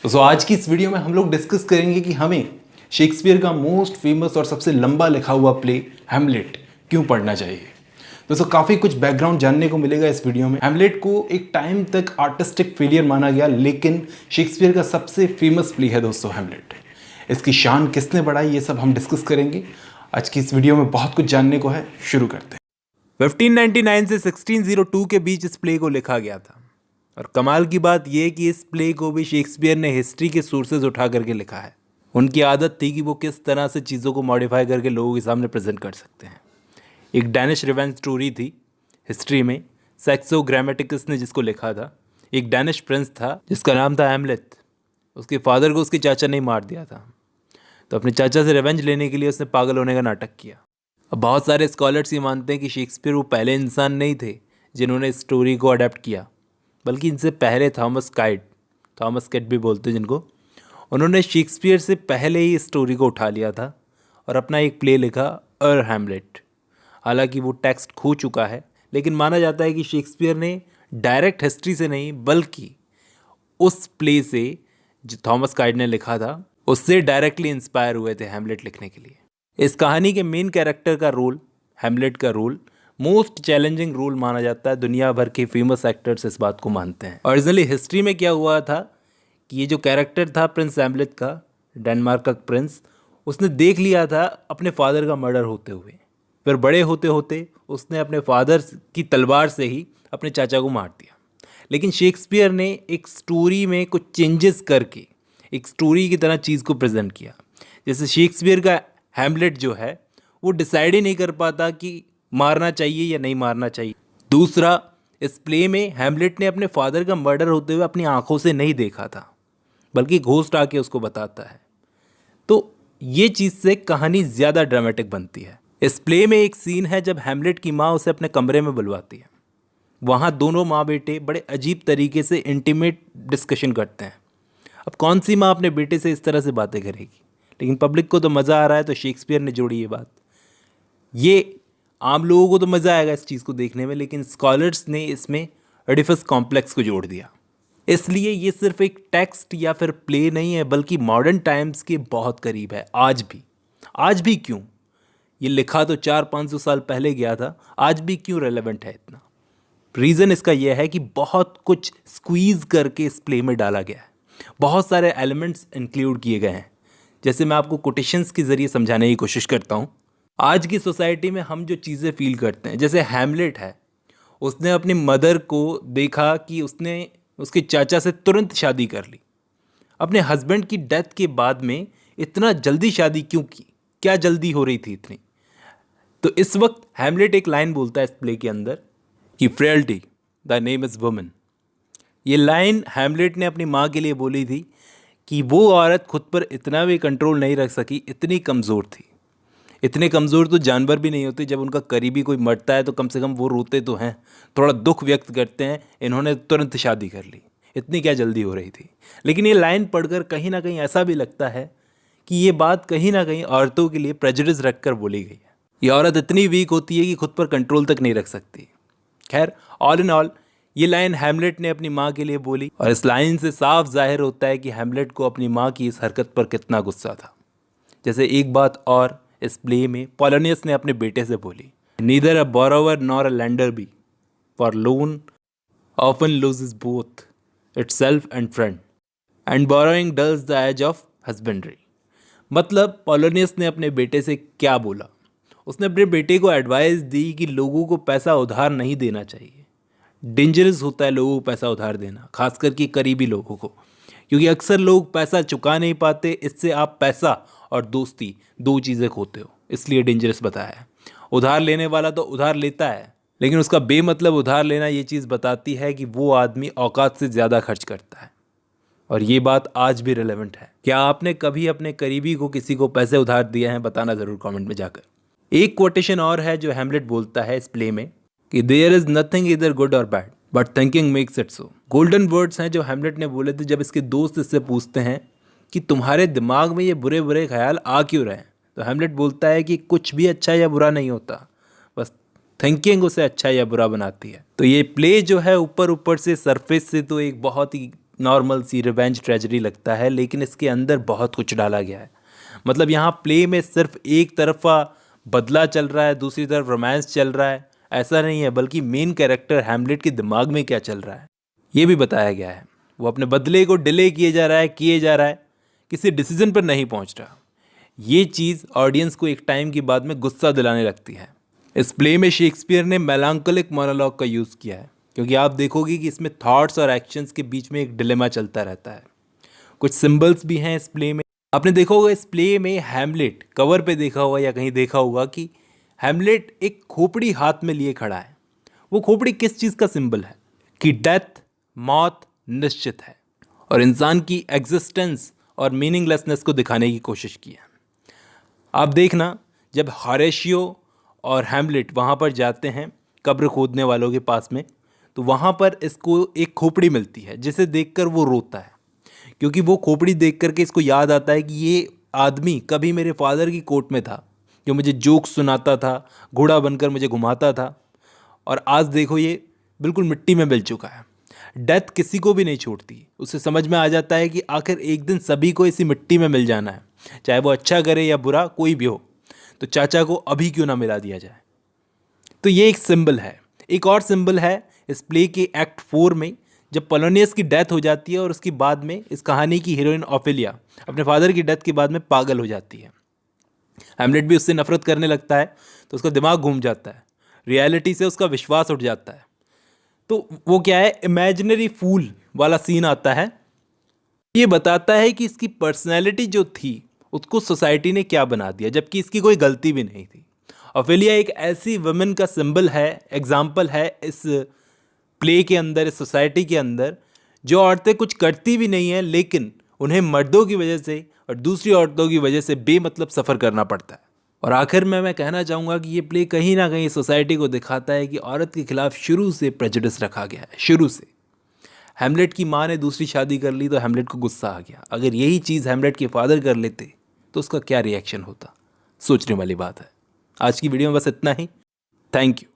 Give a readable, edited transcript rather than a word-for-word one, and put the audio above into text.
तो आज की इस वीडियो में हम लोग डिस्कस करेंगे कि हमें शेक्सपियर का मोस्ट फेमस और सबसे लंबा लिखा हुआ प्ले हैमलेट क्यों पढ़ना चाहिए। दोस्तों काफ़ी कुछ बैकग्राउंड जानने को मिलेगा इस वीडियो में। हैमलेट को एक टाइम तक आर्टिस्टिक फेलियर माना गया, लेकिन शेक्सपियर का सबसे फेमस प्ले है दोस्तों हैमलेट। इसकी शान किसने बढ़ाई, ये सब हम डिस्कस करेंगे आज की इस वीडियो में। बहुत कुछ जानने को है, शुरू करते हैं। 1599 से 1602 के बीच इस प्ले को लिखा गया था, और कमाल की बात यह कि इस प्ले को भी शेक्सपियर ने हिस्ट्री के सोर्सेज उठा करके लिखा है। उनकी आदत थी कि वो किस तरह से चीज़ों को मॉडिफाई करके लोगों के सामने प्रेजेंट कर सकते हैं। एक डैनिश रिवेंज स्टोरी थी हिस्ट्री में, सैक्सो ग्रामेटिकस ने जिसको लिखा था। एक डैनिश प्रिंस था जिसका नाम था हैमलेट। उसके फादर को उसके चाचा ने मार दिया था, तो अपने चाचा से रिवेंज लेने के लिए उसने पागल होने का नाटक किया। अब बहुत सारे स्कॉलर्स ये मानते हैं कि शेक्सपियर वो पहले इंसान नहीं थे जिन्होंने इस स्टोरी को अडेप्ट किया, बल्कि इनसे पहले थॉमस कैट भी बोलते हैं जिनको, उन्होंने शेक्सपियर से पहले ही इस स्टोरी को उठा लिया था और अपना एक प्ले लिखा हैमलेट। हालांकि वो टेक्स्ट खो चुका है, लेकिन माना जाता है कि शेक्सपियर ने डायरेक्ट हिस्ट्री से नहीं बल्कि उस प्ले से जो थॉमस कैट ने लिखा था उससे डायरेक्टली इंस्पायर हुए थे हैमलेट लिखने के लिए। इस कहानी के मेन कैरेक्टर का रोल, हैमलेट का रोल, मोस्ट चैलेंजिंग रोल माना जाता है। दुनिया भर के फेमस एक्टर्स इस बात को मानते हैं। ओरिजिनली हिस्ट्री में क्या हुआ था कि ये जो कैरेक्टर था प्रिंस हैमलेट का, डेनमार्क का प्रिंस, उसने देख लिया था अपने फादर का मर्डर होते हुए। फिर बड़े होते होते उसने अपने फादर की तलवार से ही अपने चाचा को मार दिया। लेकिन शेक्सपियर ने एक स्टोरी में कुछ चेंजेस करके एक स्टोरी की तरह चीज़ को प्रेजेंट किया। जैसे शेक्सपियर का हैमलेट जो है वो डिसाइड ही नहीं कर पाता कि मारना चाहिए या नहीं मारना चाहिए। दूसरा, इस प्ले में हैमलेट ने अपने फादर का मर्डर होते हुए अपनी आंखों से नहीं देखा था, बल्कि घोस्ट आके उसको बताता है। तो ये चीज़ से कहानी ज़्यादा ड्रामेटिक बनती है। इस प्ले में एक सीन है जब हैमलेट की माँ उसे अपने कमरे में बुलवाती है। वहाँ दोनों माँ बेटे बड़े अजीब तरीके से इंटीमेट डिस्कशन करते हैं। अब कौन सी माँ अपने बेटे से इस तरह से बातें करेगी, लेकिन पब्लिक को तो मज़ा आ रहा है, तो शेक्सपियर ने जोड़ी ये बात। ये आम लोगों को तो मज़ा आएगा इस चीज़ को देखने में, लेकिन स्कॉलर्स ने इसमें एडिफस कॉम्प्लेक्स को जोड़ दिया। इसलिए ये सिर्फ एक टेक्स्ट या फिर प्ले नहीं है, बल्कि मॉडर्न टाइम्स के बहुत करीब है। आज भी क्यों? ये लिखा तो 400-500 साल पहले गया था, आज भी क्यों रेलेवेंट है इतना? रीज़न इसका यह है कि बहुत कुछ स्क्वीज़ करके इस प्ले में डाला गया है। बहुत सारे एलिमेंट्स इंक्लूड किए गए हैं। जैसे मैं आपको कोटेशंस के ज़रिए समझाने की कोशिश करता हूँ। आज की सोसाइटी में हम जो चीज़ें फील करते हैं, जैसे हैमलेट है, उसने अपनी मदर को देखा कि उसने उसके चाचा से तुरंत शादी कर ली। अपने हस्बैंड की डेथ के बाद में इतना जल्दी शादी क्यों की? क्या जल्दी हो रही थी इतनी? तो इस वक्त हैमलेट एक लाइन बोलता है इस प्ले के अंदर कि frailty the name is woman. ये लाइन हैमलेट ने अपनी माँ के लिए बोली थी कि वो औरत खुद पर इतना भी कंट्रोल नहीं रख सकी, इतनी कमज़ोर थी। इतने कमज़ोर तो जानवर भी नहीं होते। जब उनका करीबी कोई मरता है तो कम से कम वो रोते तो हैं, थोड़ा दुख व्यक्त करते हैं। इन्होंने तुरंत शादी कर ली, इतनी क्या जल्दी हो रही थी? लेकिन ये लाइन पढ़कर कहीं ना कहीं ऐसा भी लगता है कि ये बात कहीं ना कहीं औरतों के लिए प्रेजुडिस रख कर बोली गई है। ये औरत इतनी वीक होती है कि खुद पर कंट्रोल तक नहीं रख सकती। खैर, ऑल इन ऑल ये लाइन हैमलेट ने अपनी माँ के लिए बोली, और इस लाइन से साफ जाहिर होता है कि हैमलेट को अपनी माँ की इस हरकत पर कितना गुस्सा था। जैसे एक बात और इस प्ले में पोलोनियस ने अपने बेटे से बोली, neither a borrower nor a lender be, for loan oft loses both itself and friend, and borrowing dulls the edge of husbandry. मतलब पोलोनियस ने अपने बेटे से क्या बोला? उसने अपने बेटे को एडवाइस दी कि लोगों को पैसा उधार नहीं देना चाहिए। डेंजरस होता है लोगों को पैसा उधार देना, खास करके करीबी लोगों को, क्योंकि अक्सर लोग पैसा चुका नहीं पाते। इससे आप पैसा और दोस्ती दो चीज़ें खोते हो, इसलिए डेंजरस बताया है। उधार लेने वाला तो उधार लेता है, लेकिन उसका बेमतलब उधार लेना ये चीज़ बताती है कि वो आदमी औकात से ज़्यादा खर्च करता है। और ये बात आज भी रिलेवेंट है। क्या आपने कभी अपने करीबी को किसी को पैसे उधार दिए हैं? बताना ज़रूर कमेंट में जाकर। एक कोटेशन और है जो हैमलेट बोलता है इस प्ले में कि देयर इज़ नथिंग इधर गुड और bad but thinking makes it so. Golden words हैं जो हैमलेट ने बोले थे जब इसके दोस्त इससे पूछते हैं कि तुम्हारे दिमाग में ये बुरे बुरे ख्याल आ क्यों रहे हैं, तो हैमलेट बोलता है कि कुछ भी अच्छा या बुरा नहीं होता, बस थिंकिंग उसे अच्छा या बुरा बनाती है। तो ये प्ले जो है ऊपर ऊपर से, सरफेस से तो एक बहुत ही नॉर्मल सी रिवेंज ट्रेजेडी लगता है, लेकिन इसके अंदर बहुत कुछ डाला गया है। मतलब यहाँ प्ले में सिर्फ एक तरफा बदला चल रहा है, दूसरी तरफ रोमांस चल रहा है, ऐसा नहीं है, बल्कि मेन कैरेक्टर हैमलेट के दिमाग में क्या चल रहा है ये भी बताया गया है। वो अपने बदले को डिले किए जा रहा है, किसी डिसीजन पर नहीं पहुंच रहा। ये चीज़ ऑडियंस को एक टाइम के बाद में गुस्सा दिलाने लगती है। इस प्ले में शेक्सपियर ने मेलांकोलिक मोनोलॉग का यूज़ किया है, क्योंकि आप देखोगे कि इसमें थॉट्स और एक्शंस के बीच में एक डिलेमा चलता रहता है। कुछ सिंबल्स भी हैं इस प्ले में। आपने देखा होगा इस प्ले में हैमलेट, कवर पे देखा होगा या कहीं देखा होगा कि हैमलेट एक खोपड़ी हाथ में लिए खड़ा है। वो खोपड़ी किस चीज़ का सिंबल है? कि डेथ, मौत निश्चित है, और इंसान की एग्जिस्टेंस और मीनिंगलेसनेस को दिखाने की कोशिश की है। आप देखना, जब होरेशियो और हैमलेट वहाँ पर जाते हैं कब्र खोदने वालों के पास में, तो वहाँ पर इसको एक खोपड़ी मिलती है जिसे देखकर वो रोता है, क्योंकि वो खोपड़ी देख करके इसको याद आता है कि ये आदमी कभी मेरे फादर की कोर्ट में था, जो मुझे जोक्स सुनाता था, घोड़ा बनकर मुझे घुमाता था, और आज देखो ये बिल्कुल मिट्टी में मिल चुका है। डेथ किसी को भी नहीं छोड़ती। उसे समझ में आ जाता है कि आखिर एक दिन सभी को इसी मिट्टी में मिल जाना है, चाहे वो अच्छा करे या बुरा, कोई भी हो। तो चाचा को अभी क्यों ना मिला दिया जाए। तो ये एक सिंबल है। एक और सिंबल है इस प्ले के एक्ट 4 में, जब पोलोनियस की डेथ हो जाती है और उसके बाद में इस कहानी की हीरोइन ऑफेलिया अपने फादर की डेथ के बाद में पागल हो जाती है। हैमलेट भी उससे नफरत करने लगता है, तो उसका दिमाग घूम जाता है, रियलिटी से उसका विश्वास उठ जाता है। तो वो क्या है, इमेजिनरी फूल वाला सीन आता है। ये बताता है कि इसकी पर्सनैलिटी जो थी उसको सोसाइटी ने क्या बना दिया, जबकि इसकी कोई गलती भी नहीं थी। ऑफेलिया एक ऐसी वुमेन का सिंबल है, एग्जाम्पल है इस प्ले के अंदर, इस सोसाइटी के अंदर, जो औरतें कुछ करती भी नहीं हैं, लेकिन उन्हें मर्दों की वजह से और दूसरी औरतों की वजह से बेमतलब सफ़र करना पड़ता है। और आखिर में मैं कहना चाहूँगा कि ये प्ले कहीं ना कहीं सोसाइटी को दिखाता है कि औरत के खिलाफ शुरू से प्रेजुडिस रखा गया है, शुरू से। हैमलेट की माँ ने दूसरी शादी कर ली तो हैमलेट को गुस्सा आ गया। अगर यही चीज़ हैमलेट के फादर कर लेते तो उसका क्या रिएक्शन होता? सोचने वाली बात है। आज की वीडियो में बस इतना ही। Thank you.